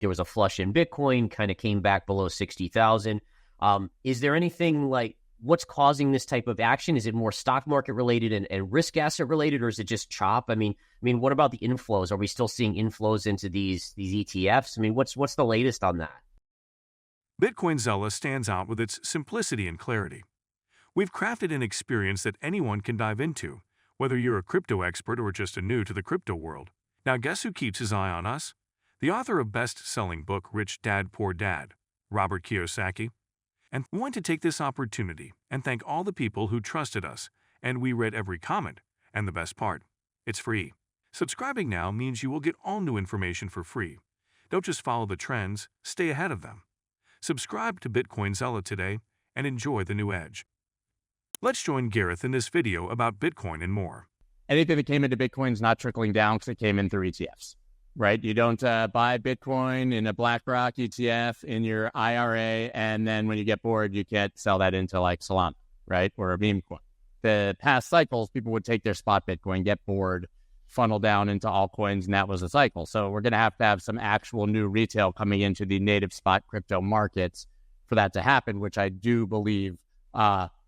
there was a flush in Bitcoin, kind of came back below 60,000. Is there anything like what's causing this type of action? Is it more stock market related and risk asset related, or is it just chop? I mean, what about the inflows? Are we still seeing inflows into these ETFs? I mean, what's the latest on that? Bitcoinzilla stands out with its simplicity and clarity. We've crafted an experience that anyone can dive into, whether you're a crypto expert or just a new to the crypto world. Now, guess who keeps his eye on us? The author of best-selling book Rich Dad, Poor Dad, Robert Kiyosaki. And we want to take this opportunity and thank all the people who trusted us, and we read every comment. And the best part, it's free. Subscribing now means you will get all new information for free. Don't just follow the trends, stay ahead of them. Subscribe to Bitcoinzilla today and enjoy the new edge. Let's join Gareth in this video about Bitcoin and more. Anything that came into Bitcoin is not trickling down because it came in through ETFs, right? You don't buy Bitcoin in a BlackRock ETF in your IRA, and then when you get bored, you can't sell that into like Solana, right? Or a meme coin. The past cycles, people would take their spot Bitcoin, get bored, funnel down into altcoins, and that was a cycle. So we're going to have some actual new retail coming into the native spot crypto markets for that to happen, which I do believe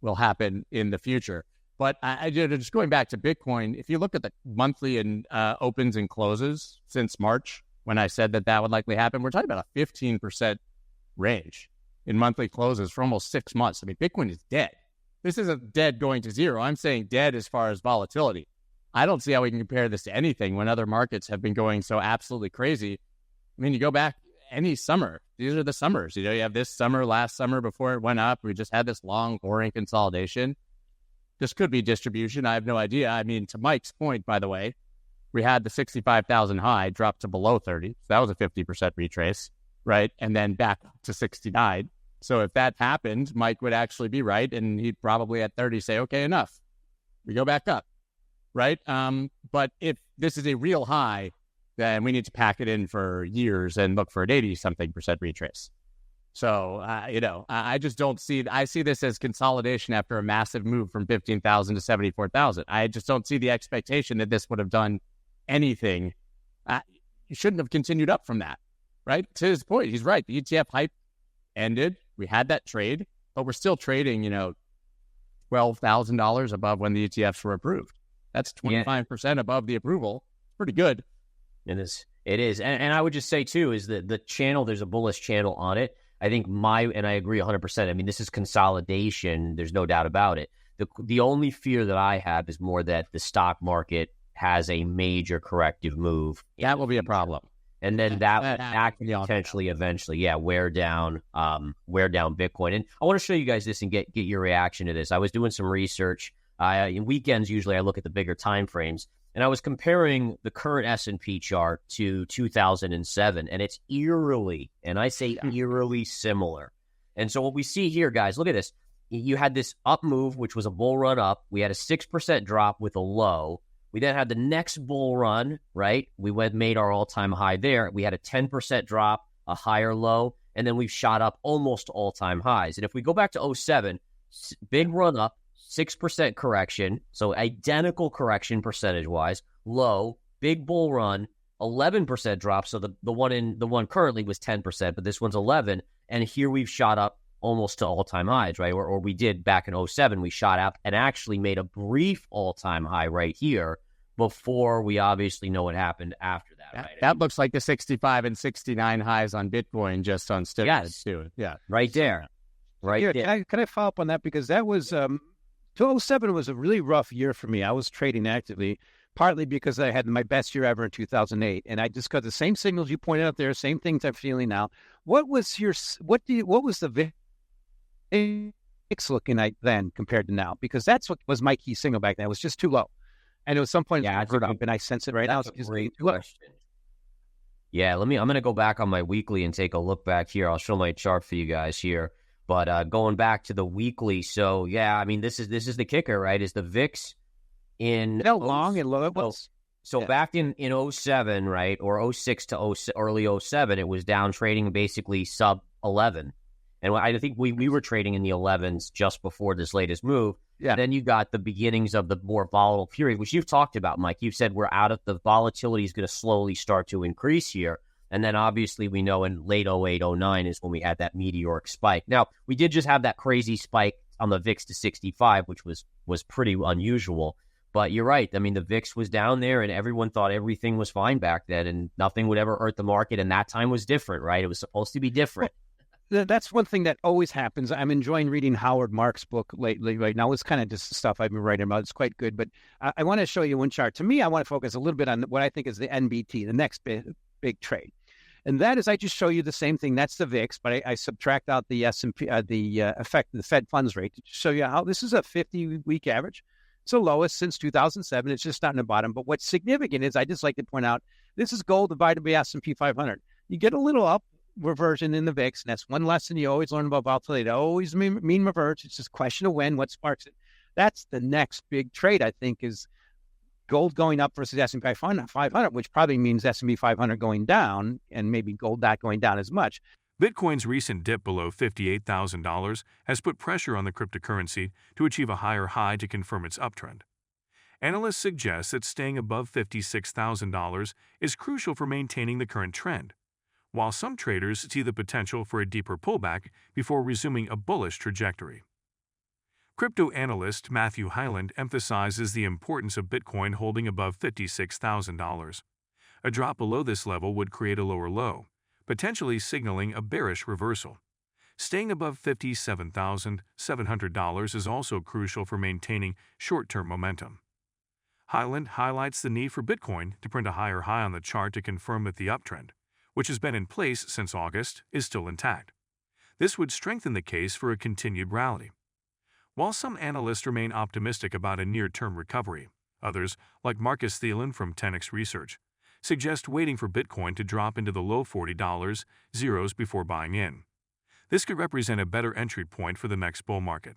will happen in the future. But I just going back to Bitcoin, if you look at the monthly and opens and closes since March, when I said that would likely happen, we're talking about a 15% range in monthly closes for almost 6 months. I mean, Bitcoin is dead. This isn't dead going to zero. I'm saying dead as far as volatility. I don't see how we can compare this to anything when other markets have been going so absolutely crazy. I mean, you go back any summer. These are the summers. You have this summer, last summer before it went up. We just had this long, boring consolidation. This could be distribution. I have no idea. I mean, to Mike's point, by the way, we had the 65,000 high drop to below 30. So that was a 50% retrace, right? And then back to 69. So if that happened, Mike would actually be right. And he'd probably at 30 say, okay, enough. We go back up, right? But if this is a real high, then we need to pack it in for years and look for an 80-something% retrace. So, I just don't I see this as consolidation after a massive move from 15,000 to 74,000. I just don't see the expectation that this would have done anything. You shouldn't have continued up from that, right? To his point, he's right. The ETF hype ended. We had that trade, but we're still trading, $12,000 above when the ETFs were approved. That's 25% above the approval. Pretty good. It is. And I would just say, too, is that the channel, there's a bullish channel on it. I think and I agree 100%. I mean, this is consolidation. There's no doubt about it. The only fear that I have is more that the stock market has a major corrective move. That will be a problem. And then that can potentially eventually, wear down Bitcoin. And I want to show you guys this and get your reaction to this. I was doing some research. In weekends, usually I look at the bigger time frames. And I was comparing the current S&P chart to 2007, and it's eerily, and I say eerily similar. And so what we see here, guys, look at this. You had this up move, which was a bull run up. We had a 6% drop with a low. We then had the next bull run, right? We made our all-time high there. We had a 10% drop, a higher low, and then we've shot up almost to all-time highs. And if we go back to 2007, big run up, 6% correction, so identical correction percentage-wise, low, big bull run, 11% drop, so the one currently was 10%, but this one's 11, and here we've shot up almost to all-time highs, right? Or we did back in 2007, we shot up and actually made a brief all-time high right here before we obviously know what happened after that, right? That looks like the 65 and 69 highs on Bitcoin just on Stickers, too. Yeah, right there. Right there. Can I follow up on that? Because that was... 2007 was a really rough year for me. I was trading actively, partly because I had my best year ever in 2008, and I just got the same signals you pointed out there, same things I'm feeling now. What was the VIX looking like then compared to now? Because that's what was my key signal back then. It was just too low, and it was some point up, and I sense it right now. That's a great question. Yeah, I'm going to go back on my weekly and take a look back here. I'll show my chart for you guys here. But going back to the weekly, so yeah, I mean, this is the kicker, right? Is the VIX in how long and low it was? So back in 07, right, or 06 to early 07, it was down trading basically sub 11, and I think we were trading in the 11s just before this latest move. Yeah. Then you got the beginnings of the more volatile period, which you've talked about, Mike. You've said we're out of the volatility is going to slowly start to increase here. And then obviously we know in late 08, 09 is when we had that meteoric spike. Now, we did just have that crazy spike on the VIX to 65, which was pretty unusual. But you're right. I mean, the VIX was down there and everyone thought everything was fine back then and nothing would ever hurt the market. And that time was different, right? It was supposed to be different. That's one thing that always happens. I'm enjoying reading Howard Marks' book lately. Right now, it's kind of just stuff I've been writing about. It's quite good. But I want to show you one chart. To me, I want to focus a little bit on what I think is the NBT, the next big trade. And that is, I just show you the same thing. That's the VIX, but I subtract out the S&P, the effect of the Fed funds rate to show you how this is a 50-week average. It's the lowest since 2007. It's just not in the bottom. But what's significant is, I just like to point out, this is gold divided by S&P 500. You get a little up reversion in the VIX, and that's one lesson you always learn about volatility. It always mean reverse. It's just a question of when, what sparks it. That's the next big trade, I think, is gold going up versus S&P 500, which probably means S&P 500 going down and maybe gold not going down as much. Bitcoin's recent dip below $58,000 has put pressure on the cryptocurrency to achieve a higher high to confirm its uptrend. Analysts suggest that staying above $56,000 is crucial for maintaining the current trend, while some traders see the potential for a deeper pullback before resuming a bullish trajectory. Crypto analyst Matthew Hyland emphasizes the importance of Bitcoin holding above $56,000. A drop below this level would create a lower low, potentially signaling a bearish reversal. Staying above $57,700 is also crucial for maintaining short-term momentum. Hyland highlights the need for Bitcoin to print a higher high on the chart to confirm that the uptrend, which has been in place since August, is still intact. This would strengthen the case for a continued rally. While some analysts remain optimistic about a near-term recovery, others, like Marcus Thielen from 10x Research, suggest waiting for Bitcoin to drop into the low $40 zeros before buying in. This could represent a better entry point for the next bull market.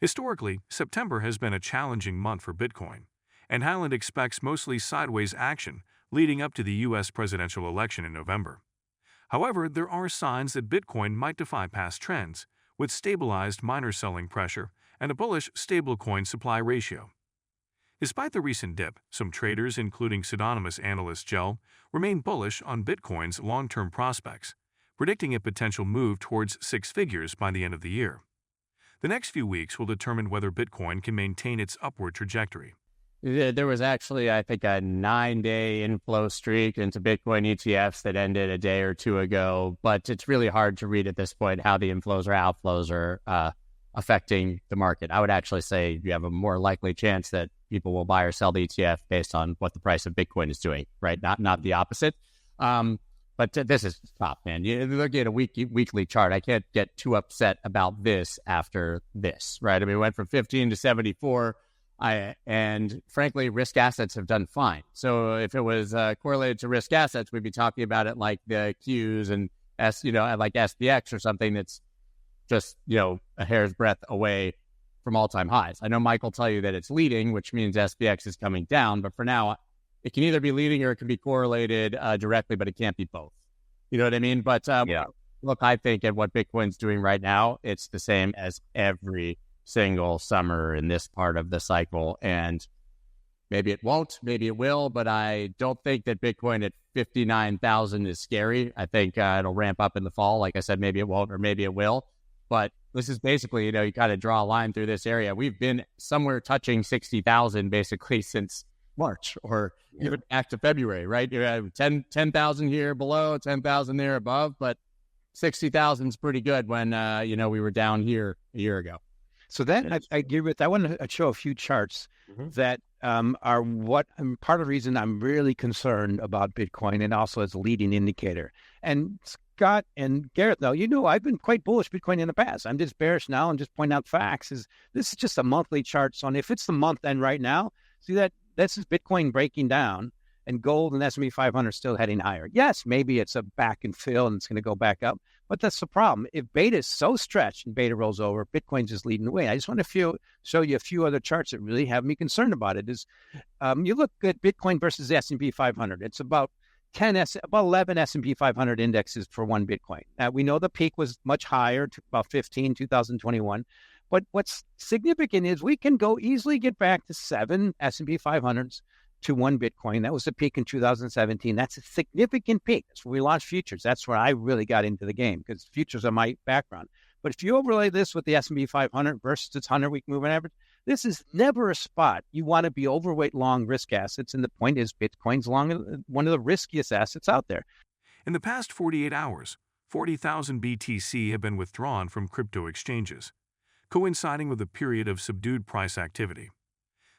Historically, September has been a challenging month for Bitcoin, and Hyland expects mostly sideways action leading up to the U.S. presidential election in November. However, there are signs that Bitcoin might defy past trends, with stabilized miner selling pressure and a bullish stablecoin supply ratio. Despite the recent dip, some traders, including pseudonymous analyst Gel, remain bullish on Bitcoin's long-term prospects, predicting a potential move towards six figures by the end of the year. The next few weeks will determine whether Bitcoin can maintain its upward trajectory. There was actually, I think, a 9-day inflow streak into Bitcoin ETFs that ended a day or two ago, but it's really hard to read at this point how the inflows or outflows are affecting the market. I would actually say you have a more likely chance that people will buy or sell the ETF based on what the price of Bitcoin is doing, right? Not the opposite. But this is tough, man. You look at a weekly chart. I can't get too upset about this after this, right? I mean, we went from 15 to 74. And frankly, risk assets have done fine. So if it was correlated to risk assets, we'd be talking about it like the Qs and like SPX or something that's just, a hair's breadth away from all-time highs. I know Mike will tell you that it's leading, which means SPX is coming down. But for now, it can either be leading or it can be correlated directly, but it can't be both. You know what I mean? But look, I think at what Bitcoin's doing right now, it's the same as every single summer in this part of the cycle, and maybe it won't, maybe it will, but I don't think that Bitcoin at 59,000 is scary. I think it'll ramp up in the fall. Like I said, maybe it won't or maybe it will, but this is basically, you kind of draw a line through this area. We've been somewhere touching 60,000 basically since March or even back to February, right? You have 10,000 here below, 10,000 there above, but 60,000 is pretty good when, we were down here a year ago. So that I agree with. I want to show a few charts that are part of the reason I'm really concerned about Bitcoin and also as a leading indicator. And Scott and Gareth, though, I've been quite bullish Bitcoin in the past. I'm just bearish now and just pointing out facts. This is just a monthly chart. So if it's the month end right now, see that this is Bitcoin breaking down and gold and S&P 500 still heading higher. Yes, maybe it's a back and fill and it's going to go back up. But that's the problem. If beta is so stretched and beta rolls over, Bitcoin's just leading the way. I just want to show you a few other charts that really have me concerned about it. You look at Bitcoin versus the S&P 500. It's about 11 S&P 500 indexes for one Bitcoin. We know the peak was much higher, about 2021. But what's significant is we can easily get back to 7 S&P 500s, to 1 Bitcoin. That was the peak in 2017. That's a significant peak. That's when we launched futures. That's where I really got into the game because futures are my background. But if you overlay this with the S&P 500 versus its 100-week moving average, this is never a spot you want to be overweight long risk assets. And the point is Bitcoin's one of the riskiest assets out there. In the past 48 hours, 40,000 BTC have been withdrawn from crypto exchanges, coinciding with a period of subdued price activity.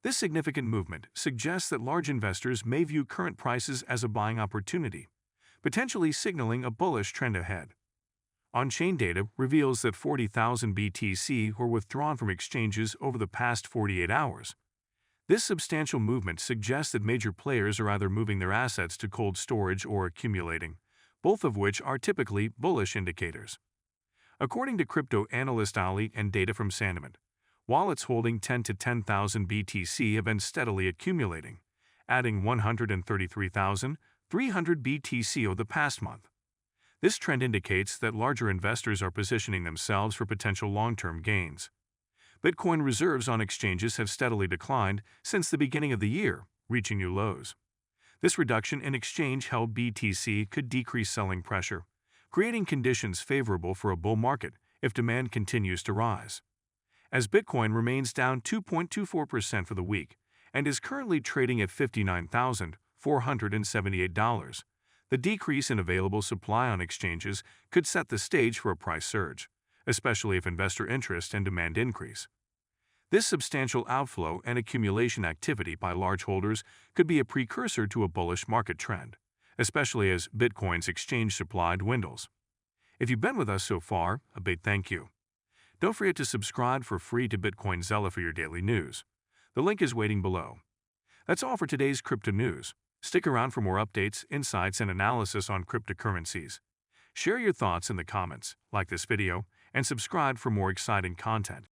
This significant movement suggests that large investors may view current prices as a buying opportunity, potentially signaling a bullish trend ahead. On-chain data reveals that 40,000 BTC were withdrawn from exchanges over the past 48 hours. This substantial movement suggests that major players are either moving their assets to cold storage or accumulating, both of which are typically bullish indicators. According to crypto analyst Ali and data from Sandiment, wallets holding 10 to 10,000 BTC have been steadily accumulating, adding 133,300 BTC over the past month. This trend indicates that larger investors are positioning themselves for potential long-term gains. Bitcoin reserves on exchanges have steadily declined since the beginning of the year, reaching new lows. This reduction in exchange-held BTC could decrease selling pressure, creating conditions favorable for a bull market if demand continues to rise. As Bitcoin remains down 2.24% for the week and is currently trading at $59,478, the decrease in available supply on exchanges could set the stage for a price surge, especially if investor interest and demand increase. This substantial outflow and accumulation activity by large holders could be a precursor to a bullish market trend, especially as Bitcoin's exchange supply dwindles. If you've been with us so far, a big thank you. Don't forget to subscribe for free to Bitcoin Zella for your daily news. The link is waiting below. That's all for today's crypto news. Stick around for more updates, insights, and analysis on cryptocurrencies. Share your thoughts in the comments, like this video, and subscribe for more exciting content.